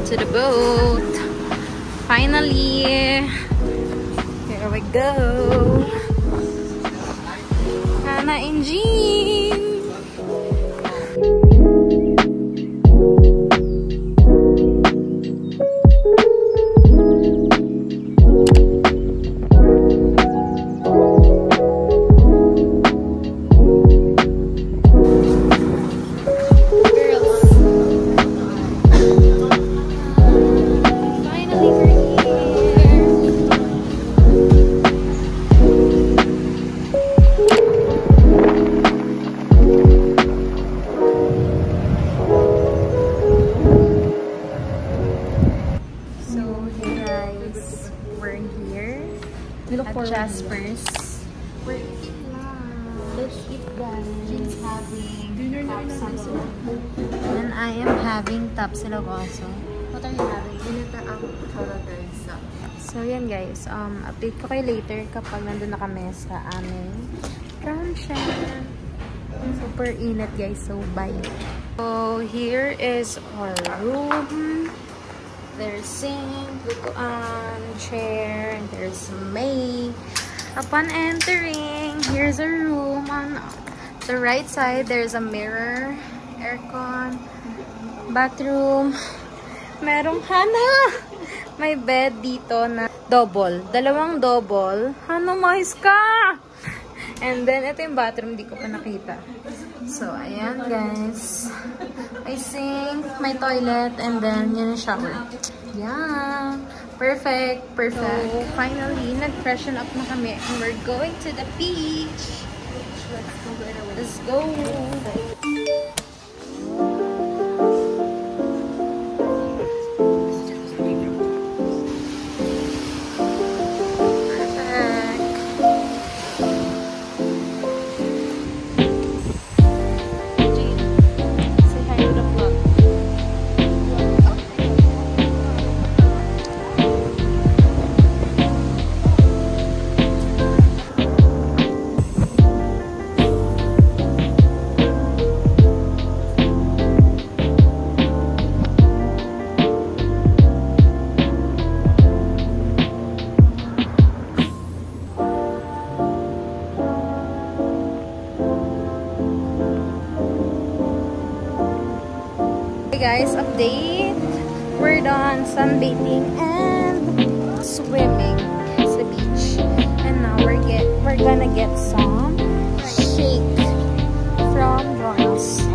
going to the boat. Finally, here we go. Hannah and Jean. Jasper's. We're eating now. Let's eat, guys. She's having tapsilog. And I am having tapsilog. What are you having? Ginataang calabresa. So yan guys, update ko kayo later kapag nandun na kami sa aming rancha. Super init guys, so bye. So here is our room. There's sink, chair, and there's May. Upon entering, here's a room. On the right side, there's a mirror, aircon, bathroom. Merong Hana! May bed dito na double. Dalawang double. Hana, mais ka! And then, ito yung bathroom. Di ko pa nakita. So, ayan guys. May sink, may toilet, and then yun yung shower. Yeah. Perfect. Perfect. So, finally, nag-freshen up na kami. And we're going to the beach. Let's go. Guys, update. We're done sunbathing and swimming sa beach. And now we're gonna get some shake from Jonas.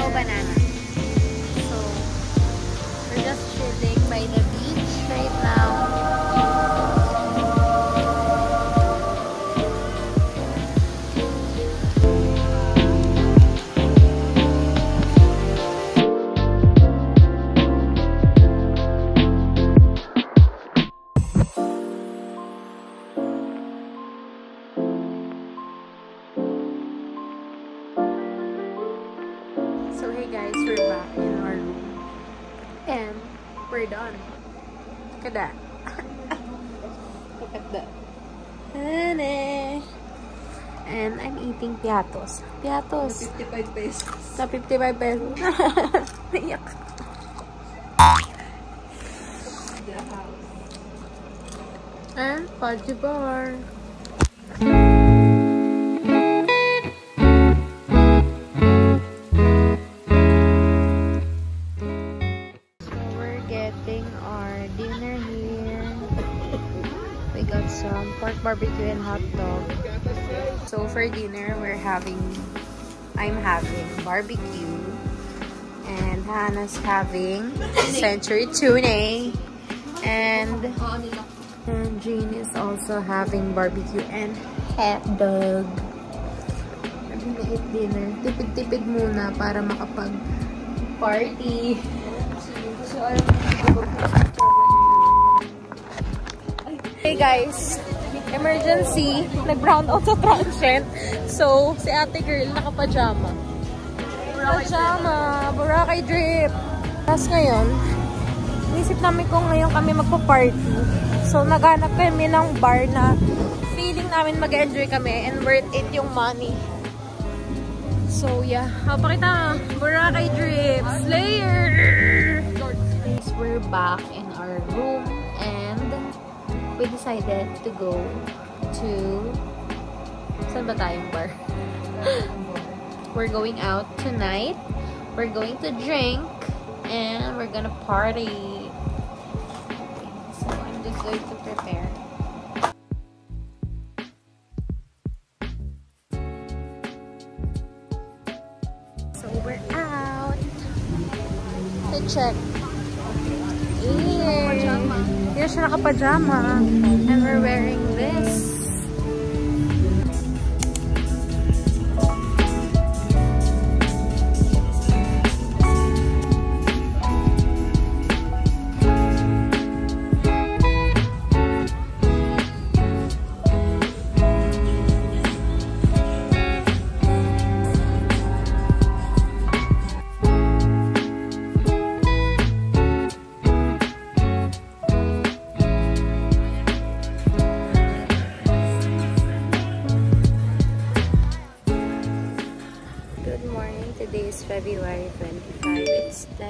Banana. So, we're just chilling by the beach right now. So hey guys, we're back in our room and we're done. Look at that. Look at that. And I'm eating piatos. Piatos. 55 pesos. Sa 55 pesos. Naiyak. And fudge bar. Some pork barbecue and hot dog. So for dinner, I'm having barbecue, and Hannah's having century tuna, and Jean is also having barbecue and hot dog. And eat dinner. Tipid-tipid muna para makapag-party. So, hey guys, emergency. Nag-brown out sa transient. So, si ate girl naka-pajama. Pajama, Boracay drip. Tapos ngayon, inisip namin kung ngayon kami magpa-party. So, naghanap kami ng bar na feeling namin mag-enjoy kami and worth it yung money. So, yeah. Pakita, Boracay drip. Slayer! We're back in our room and we decided to go to... Saan ba tayong bar? We're going out tonight. We're going to drink and we're gonna party. So I'm just going to prepare. So we're out to check. Here siya naka-pajama and we're wearing this. February 25. It's 10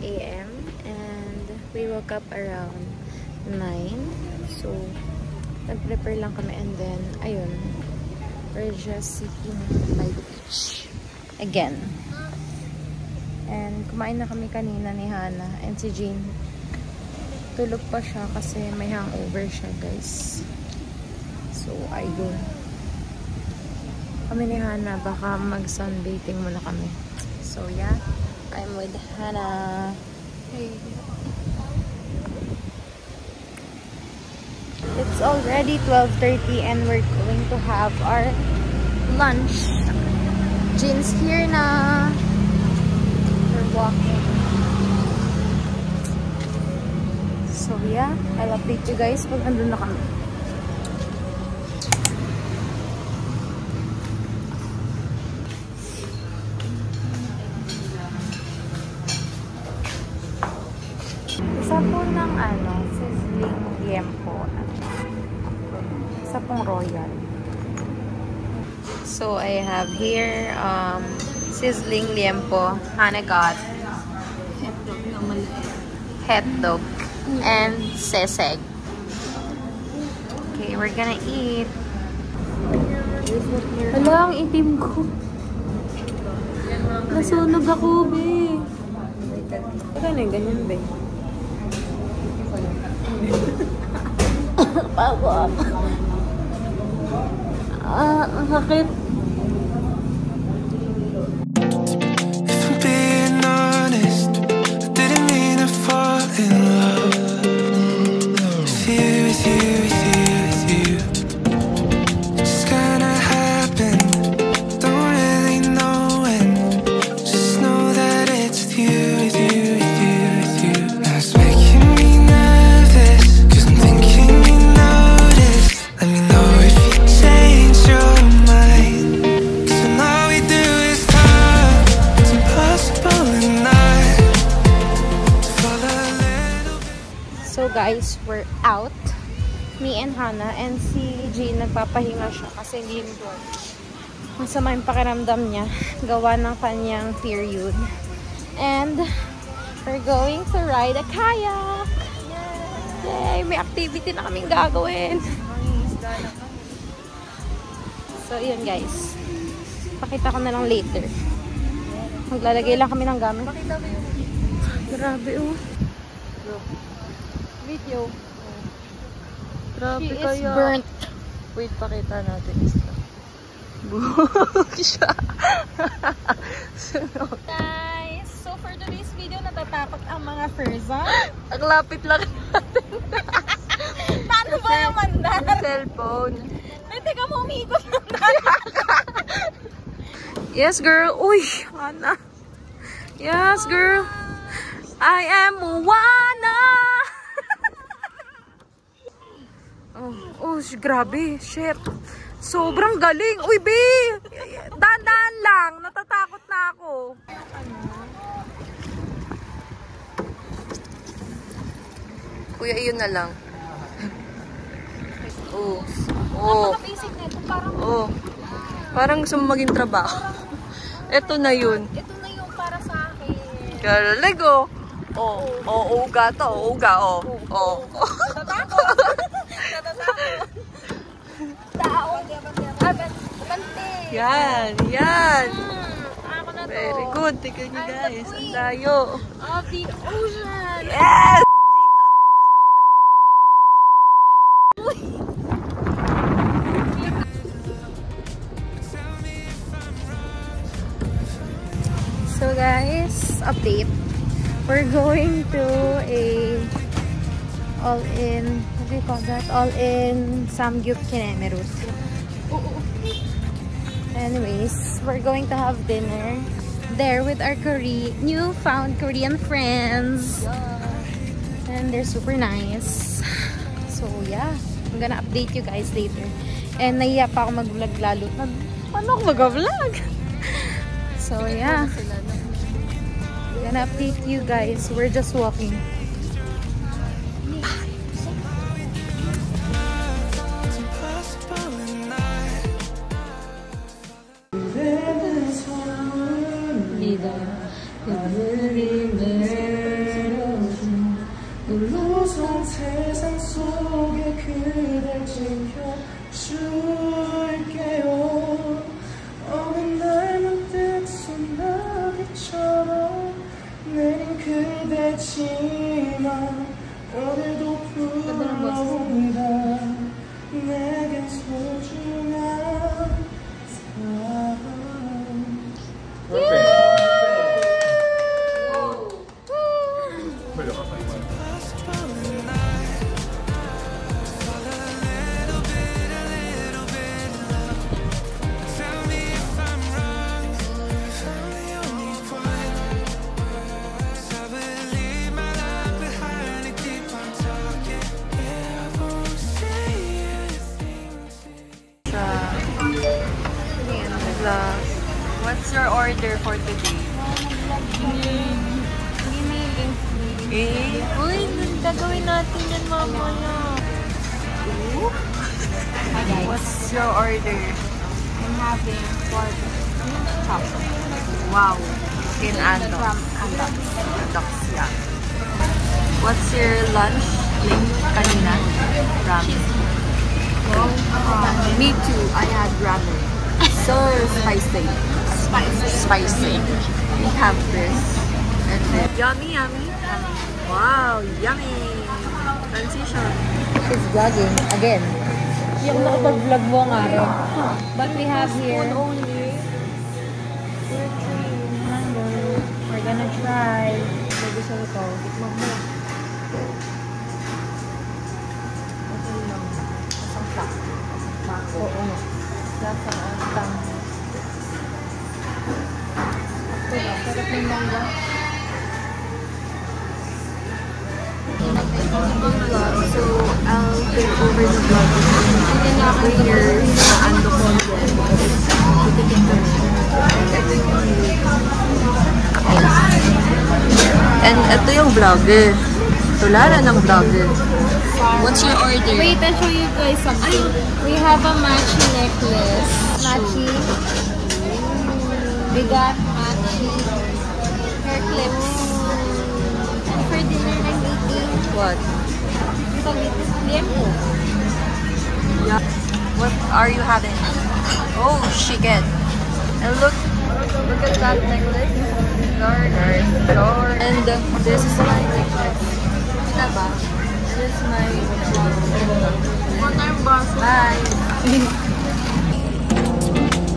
a.m. and we woke up around 9. So, nag-prepare lang kami and then, ayun, we're just sitting by the beach again. And kumain na kami kanina ni Hannah and si Jean. Tulog pa siya kasi may hangover siya, guys. So, ayun. Kami ni Hannah, baka mag-sunbathing muna kami. So, yeah. I'm with Hannah. Hey. It's already 12:30 and we're going to have our lunch. Jean's here na. We're walking. So, yeah. I'll update you guys pag andun na kami. Isa po ng sizzling liempo. Isa pong royal. So, I have here sizzling liempo, Hannah got het dog and seseg. Okay, we're gonna eat. Hala, ang itim ko. Nasunog ako, be. Ganyan, be. Pagod. Ang sakit. If I'm being honest, I didn't mean to fall in love with you, with you, with you, with you. Just kinda happened, don't really know when. Just know that it's with you, with you, with you, with you. Now it's making me nervous, 'cause I'm thinking you notice. Let me know if you change your mind, 'cause when all we do is talk, it's impossible not to fall a little bit. So guys, we're out. Me and Hannah and si Jean nagpapahinga siya kasi hindi masama yung pakiramdam niya gawa ng kanyang period. And we're going to ride a kayak. Yay! May activity na kaming gagawin. So, yun guys. Pakita ko na lang later. Maglalagay lang kami ng gamit. Grabe oh. Video. Grabe She is kaya. burnt. Wait, pakita natin isa. Buhok siya. Guys, so for today's video, natatakot ang mga Firza. Ang lapit lang natin. Paano ba naman na? Cellphone. Pwede ka mo umikot ng Yes, girl. Uy, Ana. Yes, girl. I am Moana. Oh, grabe. Shit. Sobrang galing. Uy, B. Dahan-dahan lang. Natatakot na ako. Kuya, iyon na lang. Oh. Oh. Napaka-basic na ito. Parang, Oh. Parang gusto mo maging trabaho. Ito na yun. ito na yung para sa akin. Galing, oh. Oh, uga to. Uga, oh. Oh. Natatakot. Natatakot. Tao. Bante. Yan. Yan. Ako na to. Very good. Tignan niyo, guys. Ang layo. Of the ocean. Yes! So guys, update. We're going to a all-in, what do you call that? All-in Samgyup Kinemerut. Anyways, we're going to have dinner there with our newfound Korean friends. And they're super nice. So yeah, I'm gonna update you guys later. And nahiya pa ako mag-vlog lalo. Paano ako mag-vlog? So yeah, I'm gonna update you guys. We're just walking. 세상 속에 그댈 지켜줄게요. 어느 날 문득 소나기처럼 내린 그대지만 오늘도 불어온다. 내겐 소중한 사람. What's your order for today? Uy, gagawin natin yan mamaya. What's your order? I'm having pork chop. Wow. Skin From andox. Andox. Andox, yeah. What's your lunch? Link kanina? Ramen. Me too. I had ramen. So spicy. Spicy. We have this. And then, yummy. Wow, yummy. Transition. She's vlogging again. Yung nakapag-vlog mo nga rin. But we have here, we're gonna try. Bago sa ito, tikman mo. Okay lang. Masang pa. Oo. Lasang ang tang. Sarap ng mangga. So, I'll take over the vlog. We're here sa Andokon. And ito yung vlogger. Tulara ng vlogger. What's your order? Wait, I'll show you guys something. We have a matchy necklace. Matchy. We got matchy hair clips. And for dinner, I'm eating. What? Liempo. Yeah. What are you having? Oh, chicken. And look at that necklace. Lord. And this is my necklace. Kita ba? This is my bye.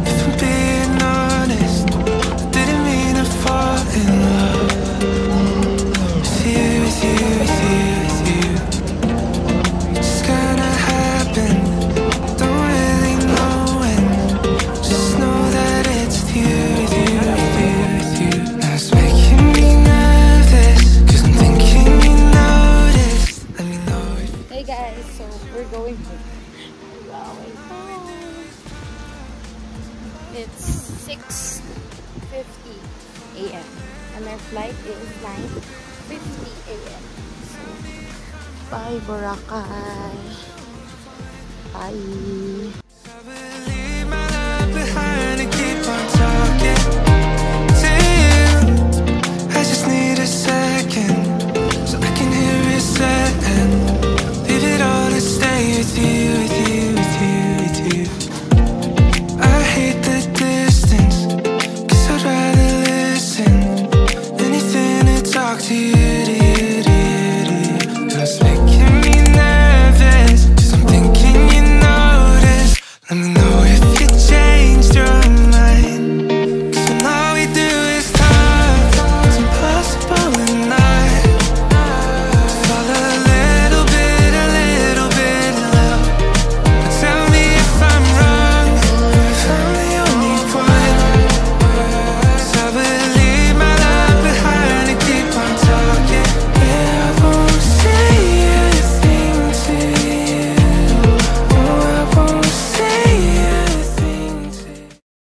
If I'm being honest, didn't mean to fall in love with you, with you, with you, with you. It's just gonna happen. Don't really know when. Just know that it's with you. 6:50 a.m. and our flight is 9:50 a.m. So, bye Boracay! Bye!